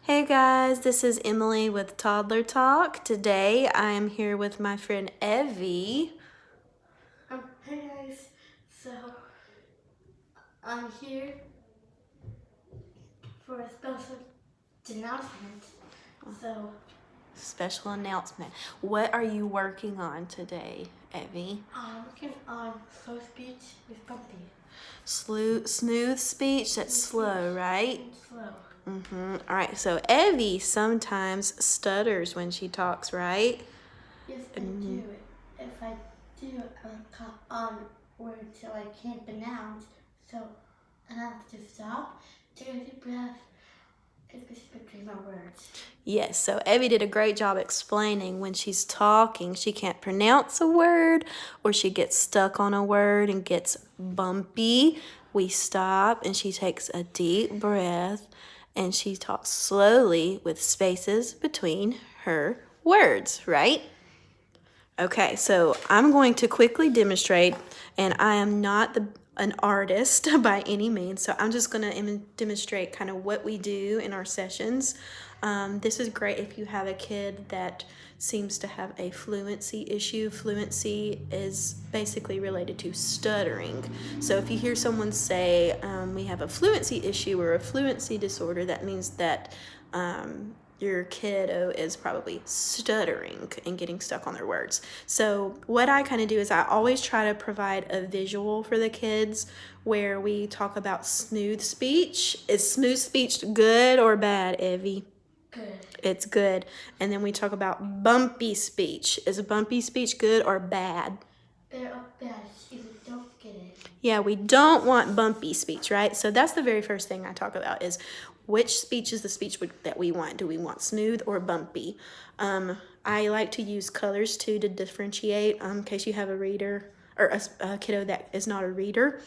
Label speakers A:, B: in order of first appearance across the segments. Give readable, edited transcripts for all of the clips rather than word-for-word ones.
A: Hey guys, this is Emily with Toddler Talk. Today I am here with my friend Evie.
B: Hey guys, so I'm here for a special announcement.
A: Special announcement. What are you working on today, Evie?
B: I'm working on slow speech with Bumpy.
A: Smooth speech, that's slow, right?
B: Slow.
A: All right, so Evie sometimes stutters when she talks, right?
B: Yes, I do. If I do, I'll cut on words so I can't pronounce. So I have to stop, take a deep breath, and speak between my words.
A: Yes, so Evie did a great job explaining when she's talking, she can't pronounce a word or she gets stuck on a word and gets bumpy. We stop and she takes a deep breath and she talks slowly with spaces between her words, right? Okay, so I'm going to quickly demonstrate, and I am not an artist by any means, so I'm just going to demonstrate kind of what we do in our sessions. This is great if you have a kid that seems to have a fluency issue. Fluency is basically related to stuttering. So if you hear someone say, we have a fluency issue or a fluency disorder, that means that your kiddo is probably stuttering and getting stuck on their words. So what I kind of do is I always try to provide a visual for the kids where we talk about smooth speech. Is smooth speech good or bad, Evie?
B: Good.
A: It's good. And then we talk about bumpy speech. Is bumpy speech good or bad?
B: They're up bad. You don't get it.
A: Yeah, we don't want bumpy speech, right? So that's the very first thing I talk about is which speech is the speech that we want. Do we want smooth or bumpy? I like to use colors too to differentiate in case you have a reader or a kiddo that is not a reader.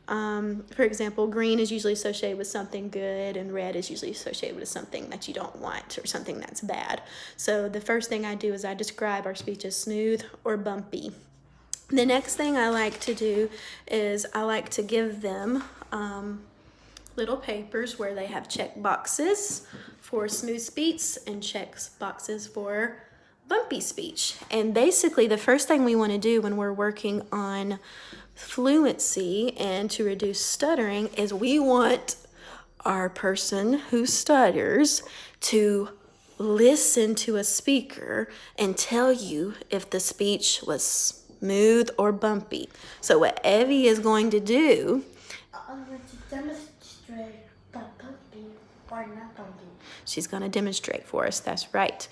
A: For example, green is usually associated with something good and red is usually associated with something that you don't want or something that's bad. So the first thing I do is I describe our speech as smooth or bumpy. The next thing I like to do is I like to give them little papers where they have check boxes for smooth speech and check boxes for bumpy speech. And basically the first thing we want to do when we're working on fluency and to reduce stuttering is we want our person who stutters to listen to a speaker and tell you if the speech was smooth or bumpy. So what Evie is going to do,
B: I'm going to demonstrate that bumpy or not bumpy.
A: she's going to demonstrate for us. That's right.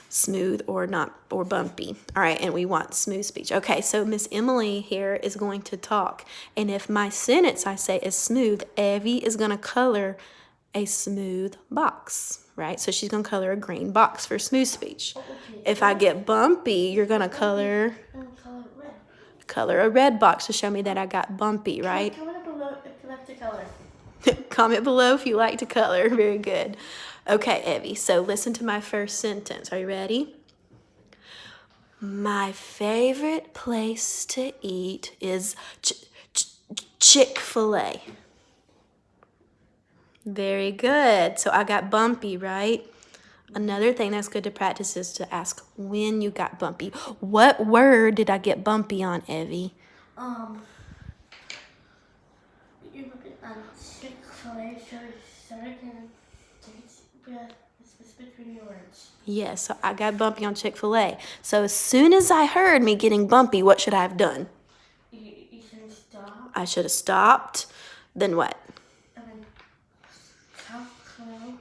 A: Smooth or not, or bumpy. All right, and we want smooth speech. Okay, so Miss Emily here is going to talk. And if my sentence I say is smooth, Evie is going to color a smooth box, right? So she's going to color a green box for smooth speech.
B: Okay.
A: If I get bumpy, you're going to color a red box to show me that I got bumpy, right?
B: Comment below if you like to color.
A: Comment below if you like to color. Very good. Okay, Evie, so listen to my first sentence. Are you ready? My favorite place to eat is Chick-fil-A. Very good. So I got bumpy, right? Another thing that's good to practice is to ask when you got bumpy. What word did I get bumpy on, Evie?
B: You're looking at Chick-fil-A, so start again. Take a breath. It's between your words.
A: Yes, so I got bumpy on Chick-fil-A. So as soon as I heard me getting bumpy, what should I have done?
B: You should stop.
A: I should have stopped. Then what?
B: And then talk slow.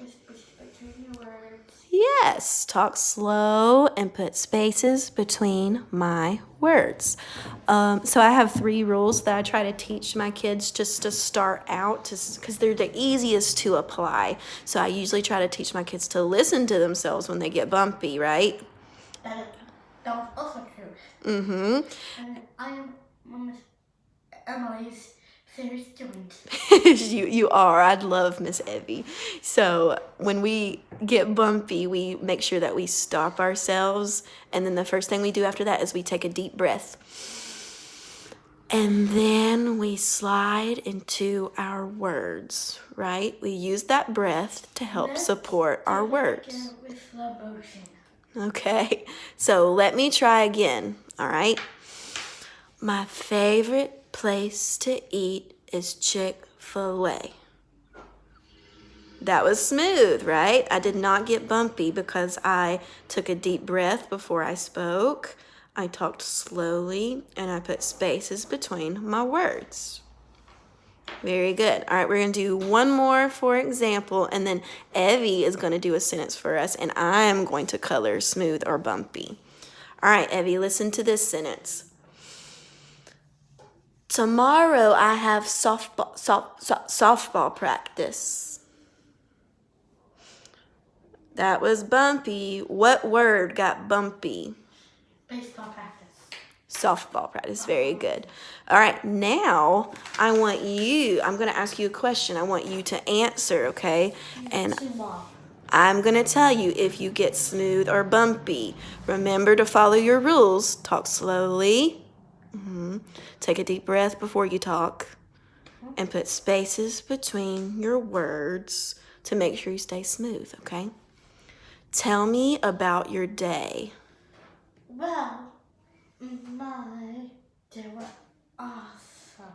B: It's between your words.
A: Yes, talk slow and put spaces between my words. So I have 3 rules that I try to teach my kids just to start out, because they're the easiest to apply. So I usually try to teach my kids to listen to themselves when they get bumpy, right?
B: That was also true.
A: Mm-hmm.
B: And I am Miss Emily's favorite student.
A: You are. I'd love Miss Evie. So when we get bumpy, we make sure that we stop ourselves. And then the first thing we do after that is we take a deep breath. And then we slide into our words, right? We use that breath to help support our words.
B: With slow motion.
A: Okay, so let me try again, all right? My favorite place to eat is Chick-fil-A. That was smooth, right? I did not get bumpy because I took a deep breath before I spoke. I talked slowly and I put spaces between my words. Very good. All right, we're going to do one more for example, and then Evie is going to do a sentence for us, and I am going to color smooth or bumpy. All right, Evie, listen to this sentence. Tomorrow I have softball practice. That was bumpy. What word got bumpy?
B: Baseball practice.
A: Softball practice. Very good. All right, now I'm going to ask you a question. I want you to answer, okay? And I'm going to tell you if you get smooth or bumpy. Remember to follow your rules. Talk slowly. Take a deep breath before you talk. And put spaces between your words to make sure you stay smooth, okay? Tell me about your day.
B: Well, my day was awesome.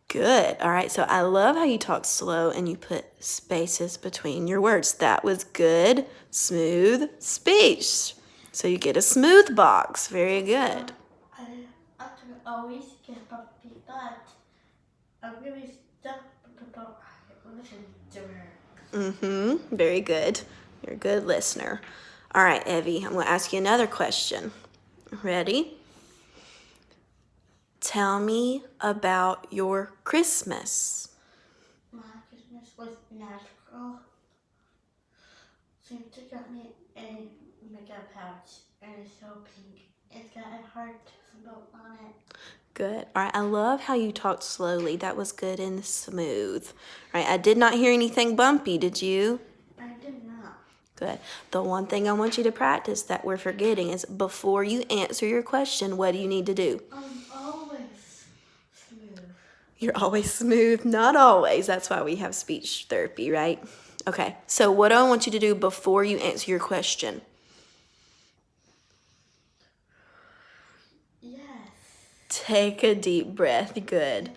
A: Good. All right. So I love how you talk slow and you put spaces between your words. That was good, smooth speech. So you get a smooth box. Very good.
B: I always get bumpy, but I really stuck about listening to her.
A: Very good. You're a good listener. All right, Evie, I'm going to ask you another question. Ready? Tell me about your Christmas.
B: My Christmas was magical. Santa got me a makeup pouch, and it's so pink. It's got a heart symbol on it.
A: Good. All right. I love how you talked slowly. That was good and smooth. All right. I did not hear anything bumpy. Did you?
B: I did not.
A: Good. The one thing I want you to practice that we're forgetting is before you answer your question, what do you need to do?
B: I'm always smooth.
A: You're always smooth. Not always. That's why we have speech therapy, right? Okay. So what do I want you to do before you answer your question?
B: Yes.
A: Take a deep breath. Good.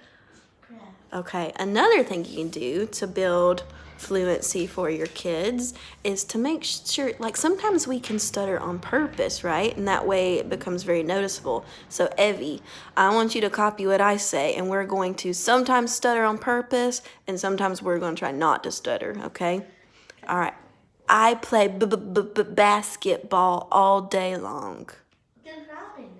B: Breath.
A: Okay, another thing you can do to build fluency for your kids is to make sure, like sometimes we can stutter on purpose, right? And that way it becomes very noticeable. So Evie, I want you to copy what I say, and we're going to sometimes stutter on purpose, and sometimes we're going to try not to stutter, okay? All right. I play basketball all day long.
B: Good rapping.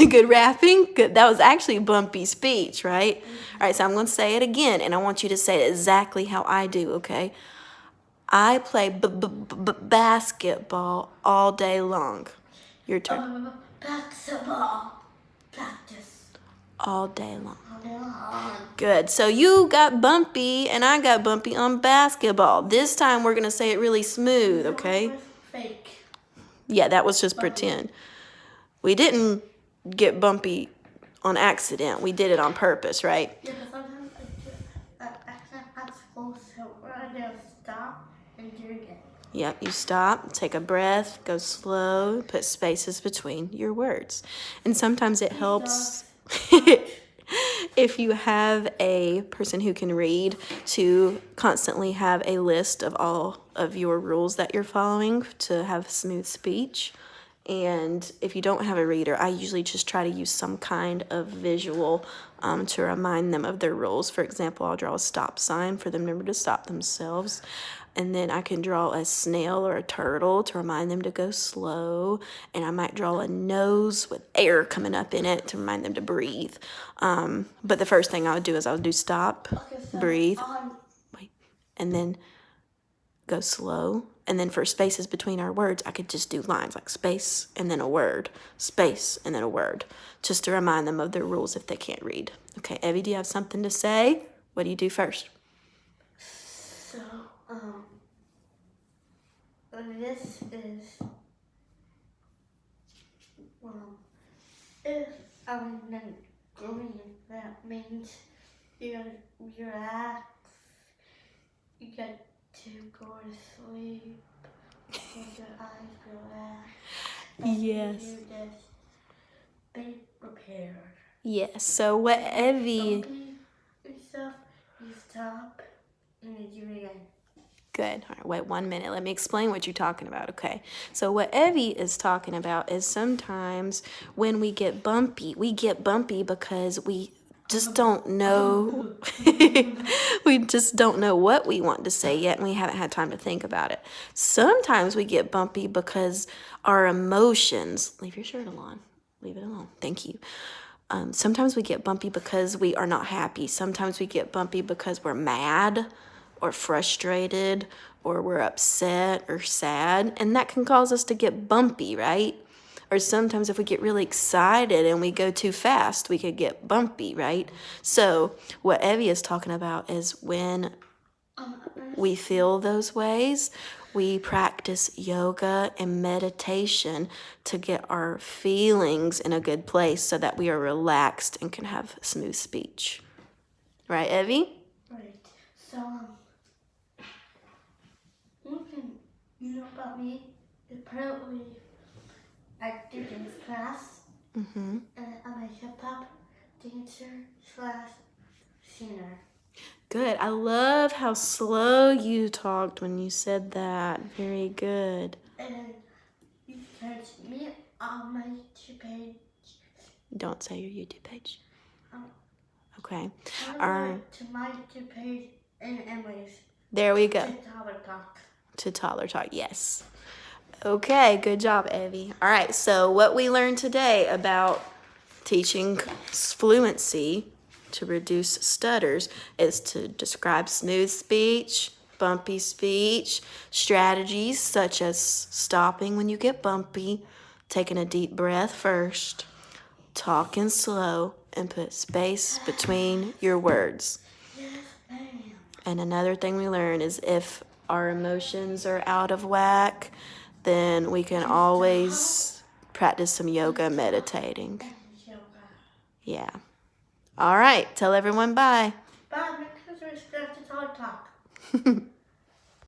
A: Good rapping? Good. That was actually bumpy speech, right? All right, so I'm going to say it again, and I want you to say it exactly how I do, okay? I play basketball all day long. Your turn.
B: Basketball practice.
A: All day long.
B: All day long.
A: Good. So you got bumpy, and I got bumpy on basketball. This time we're going to say it really smooth, okay?
B: That was fake.
A: Yeah, that was just
B: Bumpy.
A: pretend. We didn't get bumpy on accident. We did it on purpose, right?
B: Yeah, but sometimes I do an accent at school, so I do stop and do it again.
A: Yep, you stop, take a breath, go slow, put spaces between your words. And sometimes it helps if you have a person who can read to constantly have a list of all of your rules that you're following to have smooth speech. And if you don't have a reader, I usually just try to use some kind of visual to remind them of their rules. For example, I'll draw a stop sign for them to remember to stop themselves. And then I can draw a snail or a turtle to remind them to go slow. And I might draw a nose with air coming up in it to remind them to breathe. But the first thing I would do is I would do stop, breathe, wait, and then go slow. And then for spaces between our words, I could just do lines like space and then a word, space and then a word, just to remind them of their rules if they can't read. Okay, Evie, do you have something to say? What do you do first?
B: So, this is, if I'm in green. That means you relax. You get to go to sleep. With your eyes relaxed. And
A: Yes.
B: you just be prepared.
A: Yes. So what Evie...
B: Bumpy and stuff, you stop and you do it again.
A: Good. All right, wait 1 minute. Let me explain what you're talking about, okay? So what Evie is talking about is sometimes when we get bumpy because we just don't know. We just don't know what we want to say yet, and we haven't had time to think about it. Sometimes we get bumpy because our emotions... Leave your shirt alone. Leave it alone. Thank you. Sometimes we get bumpy because we are not happy. Sometimes we get bumpy because we're mad or frustrated or we're upset or sad, and that can cause us to get bumpy, right? Or sometimes if we get really excited and we go too fast, we could get bumpy, right? So what Evie is talking about is when we feel those ways, we practice yoga and meditation to get our feelings in a good place so that we are relaxed and can have smooth speech. Right, Evie?
B: Right. So, you know about me? Apparently, I do dance class.
A: Mm-hmm.
B: And I'm a hip hop dancer slash singer.
A: Good. I love how slow you talked when you said that. Very good.
B: And you can catch me on my YouTube page.
A: Don't say your YouTube page.
B: Um,
A: Okay.
B: All right. To my YouTube page and Emily's.
A: There we go.
B: To Toddler Talk.
A: To Toddler Talk, yes. Okay, good job, Evie. All right, so what we learned today about teaching fluency to reduce stutters is to describe smooth speech, bumpy speech, strategies such as stopping when you get bumpy, taking a deep breath first, talking slow, and put space between your words.
B: Yes, ma'am.
A: And another thing we learn is if our emotions are out of whack, then we can always practice some yoga, meditating.
B: And yoga.
A: Yeah. All right. Tell everyone bye.
B: Bye. Make sure to subscribe to Toddler Talk.